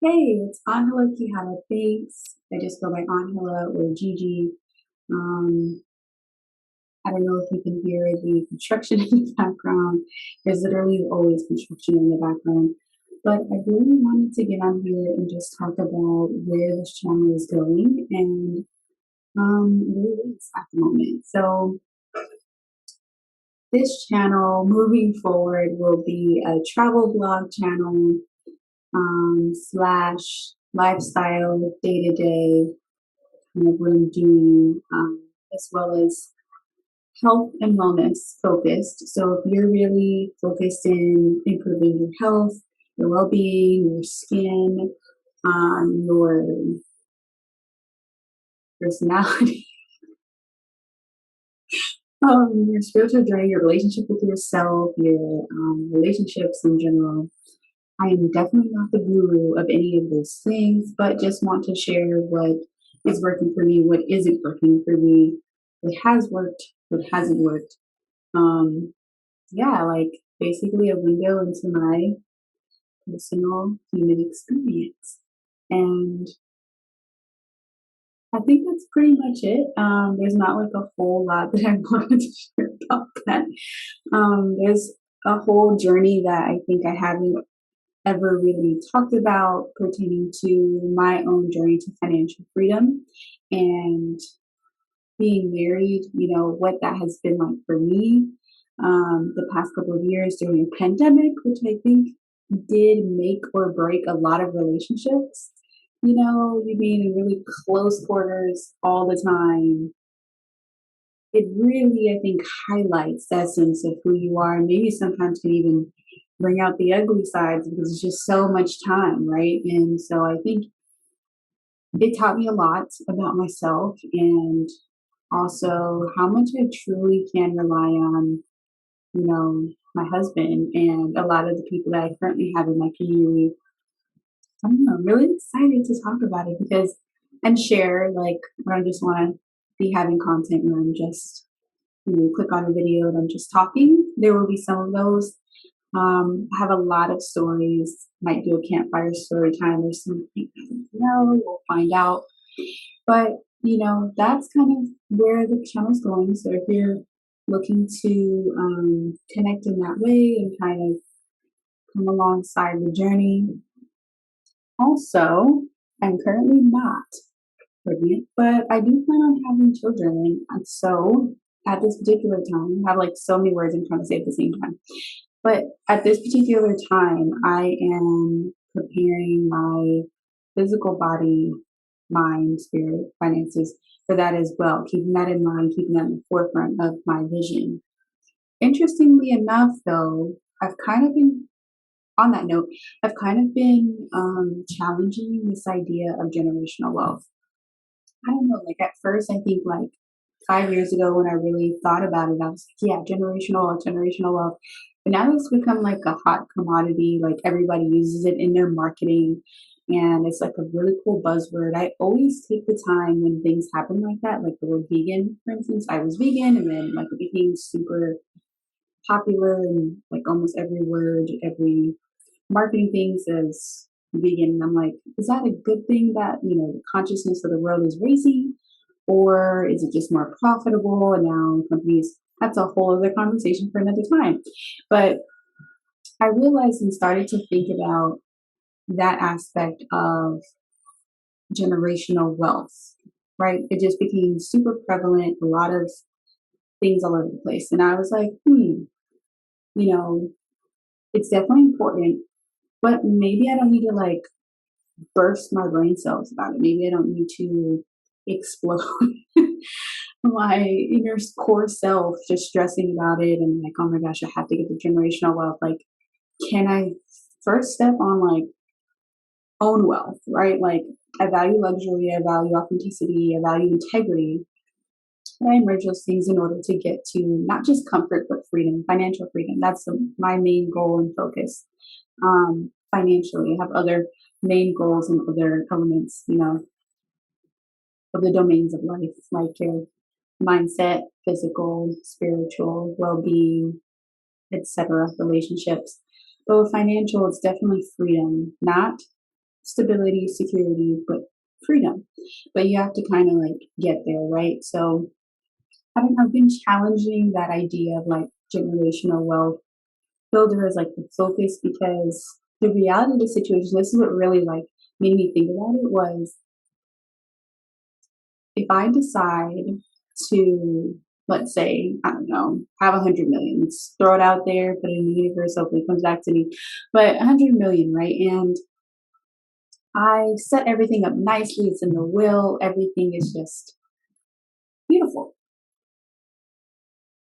Hey, it's Angela Quijada-Banks. I just go by Angela or Gigi. Um, I don't know if you can hear the construction in the background. There's literally always construction in the background. But I really wanted to get on here and just talk about where this channel is going and where it is at the moment. So this channel moving forward will be a travel blog channel slash lifestyle day to day kind of what I'm doing, as well as health and wellness focused. So if you're really focused in improving your health, your well-being, your skin, your personality, your spiritual journey, your relationship with yourself, your relationships in general, I am definitely not the guru of any of those things, but just want to share what is working for me, what isn't working for me, what has worked, what hasn't worked. Um, yeah, like basically a window into my personal human experience. And I think that's pretty much it. There's not like a whole lot that I wanted to share about that. There's a whole journey that I think I haven't ever really talked about pertaining to my own journey to financial freedom and being married, what that has been like for me the past couple of years during a pandemic, which I think did make or break a lot of relationships. You being in really close quarters all the time, it really, I think, highlights that sense of who you are, and maybe sometimes can even bring out the ugly sides because it's just so much time, right? And so I think it taught me a lot about myself and also how much I truly can rely on, my husband and a lot of the people that I currently have in my community. I don't know, I'm really excited to talk about it because and share like when I just want to be having content where I'm just click on a video and I'm just talking. There will be some of those. I have a lot of stories. Might do a campfire story time or something. I don't know. We'll find out. But that's kind of where the channel's going. So if you're looking to connect in that way and kind of come alongside the journey. Also, I'm currently not pregnant, but I do plan on having children. And so at this particular time, I have like so many words I'm trying to say at the same time. But at this particular time, I am preparing my physical body, mind, spirit, finances for that as well, keeping that in mind, keeping that in the forefront of my vision. Interestingly enough, though, I've kind of been, on that note, I've kind of been challenging this idea of generational wealth. I don't know, like at first, I think like 5 years ago when I really thought about it, I was like, yeah, generational wealth. But now it's become like a hot commodity. Like everybody uses it in their marketing and it's like a really cool buzzword. I always take the time when things happen like that, like the word vegan, for instance. I was vegan and then like it became super popular and like almost every word, every marketing thing says vegan. And I'm like, is that a good thing that, the consciousness of the world is raising? Or is it just more profitable? And now companies, that's a whole other conversation for another time. But I realized and started to think about that aspect of generational wealth, right? It just became super prevalent, a lot of things all over the place. And I was like, you know, it's definitely important, but maybe I don't need to like burst my brain cells about it. Maybe I don't need to explode my inner core self just stressing about it and like, oh my gosh, I have to get the generational wealth. Like, can I first step on like own wealth, right? Like, I value luxury, I value authenticity, I value integrity. But I merge those things in order to get to not just comfort, but freedom, financial freedom. That's my main goal and focus. Financially, I have other main goals and other elements, of the domains of life, like your mindset, physical, spiritual, well-being, etc., relationships. But with financial, it's definitely freedom, not stability, security, but freedom. But you have to kind of like get there, right? So I don't know, I've been challenging that idea of like generational wealth builder as like the focus because the reality of the situation, this is what really like made me think about it was if I decide to, let's say, I don't know, have 100 million, let's throw it out there, put it in the universe, hopefully it comes back to me, but 100 million, right? And I set everything up nicely, it's in the will, everything is just beautiful.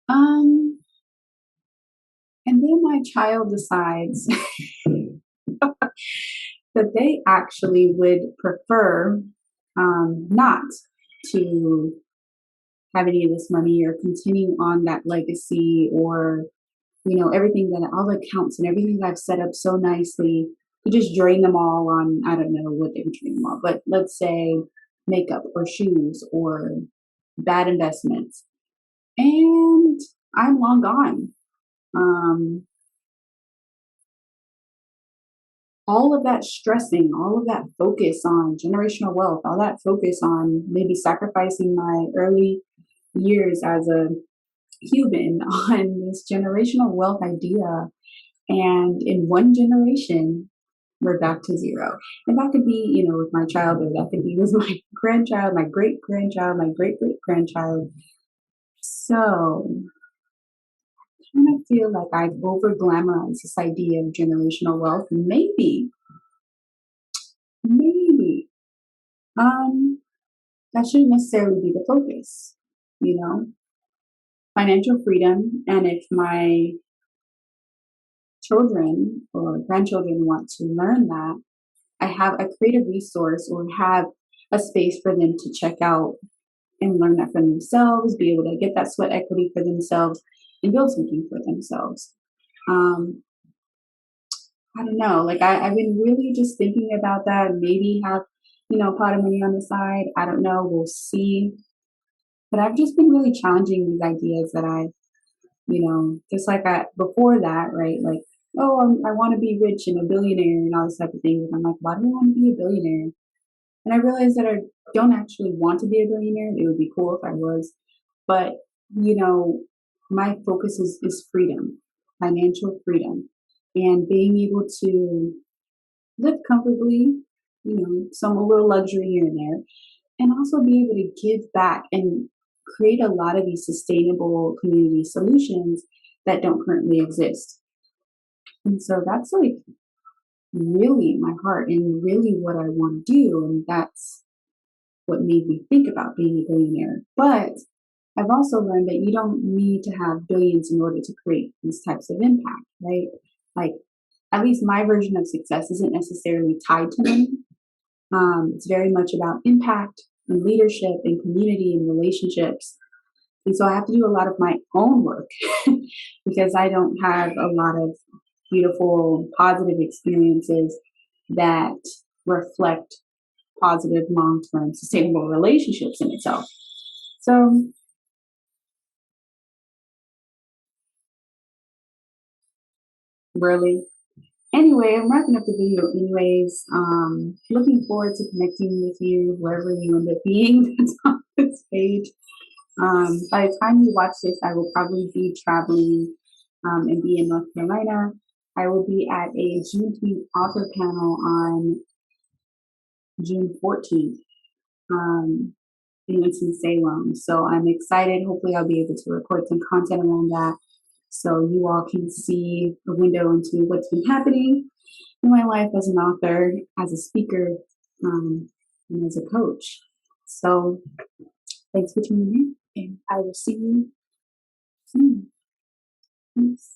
Um, and then my child decides that they actually would prefer not to have any of this money or continue on that legacy or everything that all the accounts and everything that I've set up so nicely to just drain them all on I don't know what they would drain them all, but let's say makeup or shoes or bad investments. And I'm long gone. Um, all of that stressing, all of that focus on generational wealth, all that focus on maybe sacrificing my early years as a human on this generational wealth idea. And in one generation, we're back to zero. And that could be, with my child, or that could be with my grandchild, my great grandchild, my great great grandchild. So I kind of feel like I've over glamorized this idea of generational wealth. Maybe, that shouldn't necessarily be the focus, you know, financial freedom. And if my children or grandchildren want to learn that, I have a creative resource or have a space for them to check out and learn that for themselves, be able to get that sweat equity for themselves and build something for themselves. Um, I don't know. Like I've been really just thinking about that. Maybe have, a pot of money on the side. I don't know. We'll see. But I've just been really challenging these ideas that just like before that, right? Like, oh, I want to be rich and a billionaire and all this type of thing. And I'm like, why do I want to be a billionaire? And I realized that I don't actually want to be a billionaire. It would be cool if I was. But, you know, my focus is freedom, financial freedom, and being able to live comfortably, some a little luxury here and there, and also be able to give back and create a lot of these sustainable community solutions that don't currently exist. And so that's like really my heart and really what I want to do. And that's what made me think about being a billionaire. But I've also learned that you don't need to have billions in order to create these types of impact, right? Like, at least my version of success isn't necessarily tied to money. It's very much about impact and leadership and community and relationships. And so I have to do a lot of my own work because I don't have a lot of beautiful, positive experiences that reflect positive, long term, sustainable relationships in itself. So, really, anyway, I'm wrapping up the video anyways. Looking forward to connecting with you, wherever you end up being that's on this page. By the time you watch this, I will probably be traveling and be in North Carolina. I will be at a Juneteenth author panel on June 14th in Winston-Salem. So I'm excited. Hopefully, I'll be able to record some content around that so you all can see a window into what's been happening in my life as an author, as a speaker, and as a coach. So thanks for tuning in, and I will see you soon. Peace.